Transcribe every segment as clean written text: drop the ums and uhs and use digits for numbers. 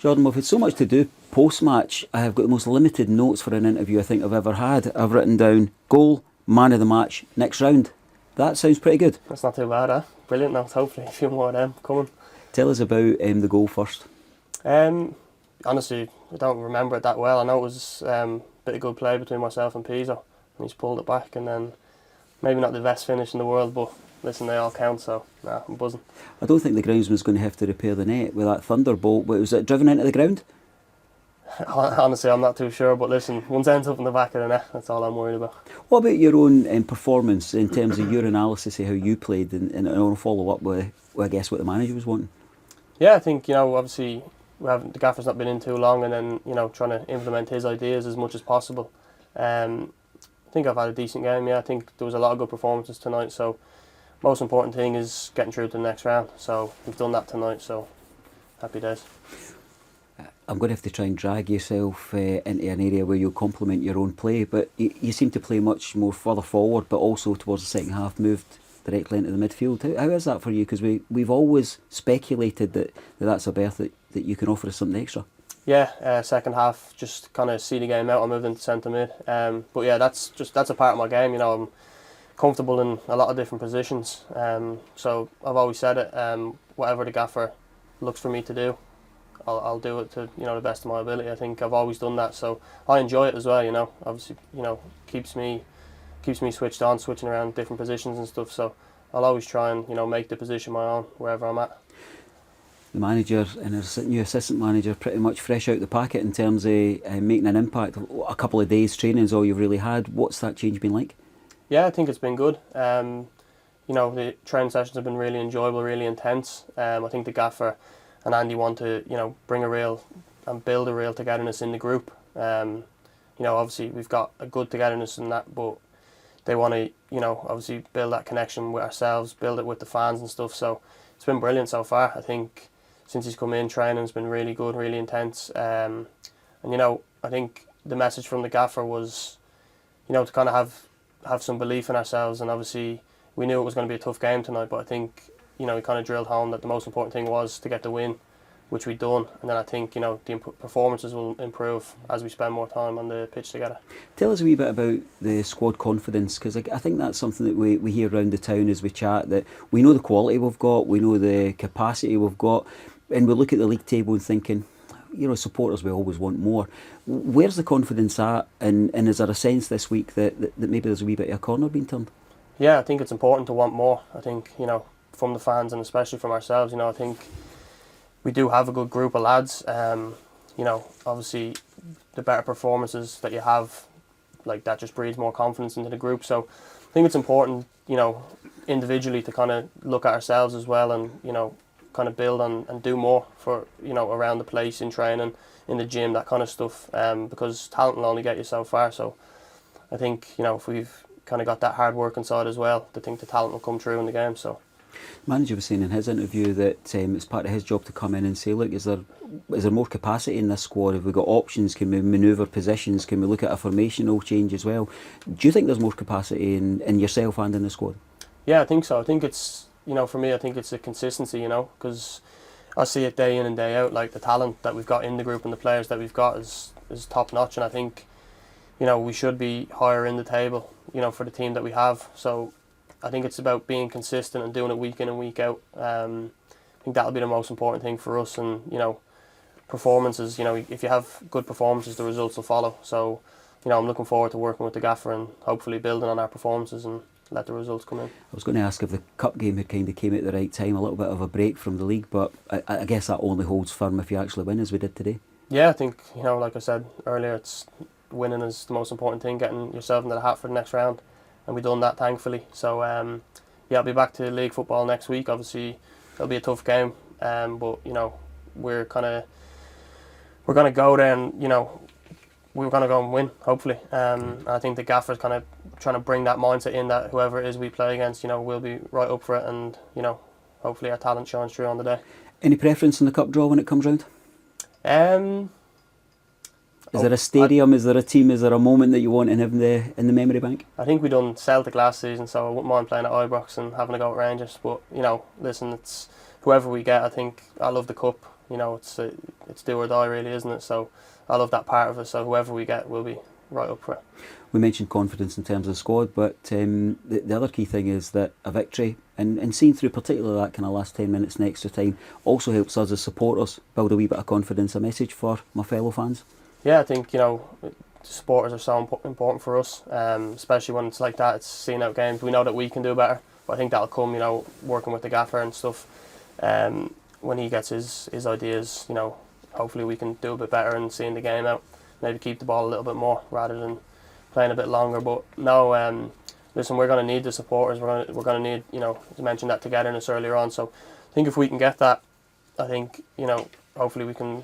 Jordan, we've had so much to do post-match. I have got the most limited notes for an interview I think I've ever had. I've written down goal, man of the match, next round. That sounds pretty good. That's not too bad, eh? Brilliant now, hopefully a few more of them coming. Tell us about the goal first. Honestly, I don't remember it that well. I know it was a bit of good play between myself and Pizzo, and he's pulled it back, and then maybe not the best finish in the world, but listen, they all count, so nah, I'm buzzing. I don't think the groundsman's going to have to repair the net with that thunderbolt, but was it driven into the ground? Honestly, I'm not too sure, but listen, once it ends up in the back of the net, that's all I'm worried about. What about your own performance in terms of your analysis of how you played, and I want to follow up with, I guess, what the manager was wanting? Yeah, I think, obviously the gaffer's not been in too long, and then, trying to implement his ideas as much as possible. I think I've had a decent game, yeah. I think there was a lot of good performances tonight, so most important thing is getting through to the next round. So we've done that tonight, so happy days. I'm going to have to try and drag yourself into an area where you'll complement your own play, but you seem to play much more further forward, but also towards the second half, moved directly into the midfield. How is that for you? Because we've always speculated that that's a berth that you can offer us something extra. Yeah, second half, just kind of see the game out. I moved into centre mid, but yeah, that's a part of my game. I'm comfortable in a lot of different positions. So I've always said it. Whatever the gaffer looks for me to do, I'll do it to the best of my ability. I think I've always done that, so I enjoy it as well. Obviously, keeps me switched on, switching around different positions and stuff. So I'll always try and make the position my own wherever I'm at. The manager and the new assistant manager pretty much fresh out the packet in terms of making an impact. A couple of days training is all you've really had. What's that change been like? Yeah, I think it's been good. The training sessions have been really enjoyable, really intense. I think the gaffer and Andy want to, bring a real and build a real togetherness in the group. Obviously we've got a good togetherness in that, but they want to, obviously build that connection with ourselves, build it with the fans and stuff. So it's been brilliant so far. I think since he's come in, training's been really good, really intense. I think the message from the gaffer was, to kind of have some belief in ourselves, and obviously we knew it was going to be a tough game tonight, but I think he kind of drilled home that the most important thing was to get the win, which we've done, and then I think the performances will improve as we spend more time on the pitch together. Tell us a wee bit about the squad confidence, because I think that's something that we hear around the town as we chat, that we know the quality we've got, we know the capacity we've got, and we look at the league table and thinking, supporters, we always want more. Where's the confidence at, and is there a sense this week that maybe there's a wee bit of a corner being turned? Yeah, I think it's important to want more. I think, from the fans and especially from ourselves, I think we do have a good group of lads. Obviously the better performances that you have, like that just breeds more confidence into the group. So I think it's important, individually to kind of look at ourselves as well, and, kind of build on and do more for, around the place, in training, in the gym, that kind of stuff, because talent will only get you so far. So I think, if we've kind of got that hard work inside as well, I think the talent will come through in the game. So manager was saying in his interview that it's part of his job to come in and say, look, is there more capacity in this squad? Have we got options? Can we manoeuvre positions? Can we look at a formational change as well? Do you think there's more capacity in yourself and in the squad? Yeah, I think so. I think it's, for me, I think it's a consistency, because I see it day in and day out, like the talent that we've got in the group and the players that we've got is top notch, and I think, we should be higher in the table, for the team that we have. So I think it's about being consistent and doing it week in and week out. I think that'll be the most important thing for us, and performances, if you have good performances, the results will follow. So I'm looking forward to working with the gaffer and hopefully building on our performances and let the results come in. I was going to ask if the cup game had kind of came at the right time, a little bit of a break from the league, but I guess that only holds firm if you actually win, as we did today. Yeah, I think, like I said earlier, it's winning is the most important thing, getting yourself into the hat for the next round, and we've done that, thankfully. So I'll be back to league football next week. Obviously it'll be a tough game, but we're going to go there, and we're going to go and win, hopefully. I think the gaffer's kind of trying to bring that mindset in, that whoever it is we play against, we'll be right up for it, and hopefully our talent shines through on the day. Any preference in the cup draw when it comes round? Is there a stadium? Is there a team? Is there a moment that you want in the memory bank? I think we done Celtic last season, so I wouldn't mind playing at Ibrox and having a go at Rangers. But listen, it's whoever we get. I think I love the cup. You know, it's do or die really, isn't it? So I love that part of it. So whoever we get will be right up for it. We mentioned confidence in terms of the squad, but the other key thing is that a victory, and seeing through particularly that kind of last 10 minutes in extra time, also helps us as supporters build a wee bit of confidence. A message for my fellow fans? Yeah, I think, you know, supporters are so important for us, especially when it's like that. It's seeing out games. We know that we can do better, but I think that'll come, you know, working with the gaffer and stuff. When he gets his ideas, you know, hopefully we can do a bit better and seeing the game out. Maybe keep the ball a little bit more rather than playing a bit longer. But no, listen, we're going to need the supporters. We're going to need, you know, you mentioned that togetherness earlier on. So I think if we can get that, I think, you know, hopefully we can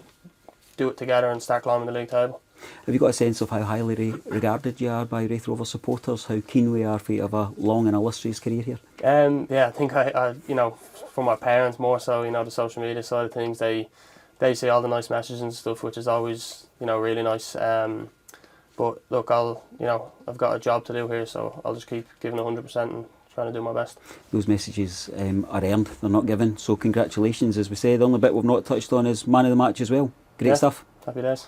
do it together and start climbing the league table. Have you got a sense of how highly regarded you are by Raith Rovers supporters? How keen we are for you to have a long and illustrious career here? Yeah, I think I you know, from my parents more so, you know, the social media side of things, they say all the nice messages and stuff, which is always, you know, really nice. But look, I've got a job to do here, so I'll just keep giving 100% and trying to do my best. Those messages are earned, they're not given. So congratulations, as we say. The only bit we've not touched on is man of the match as well. Great stuff. Happy days.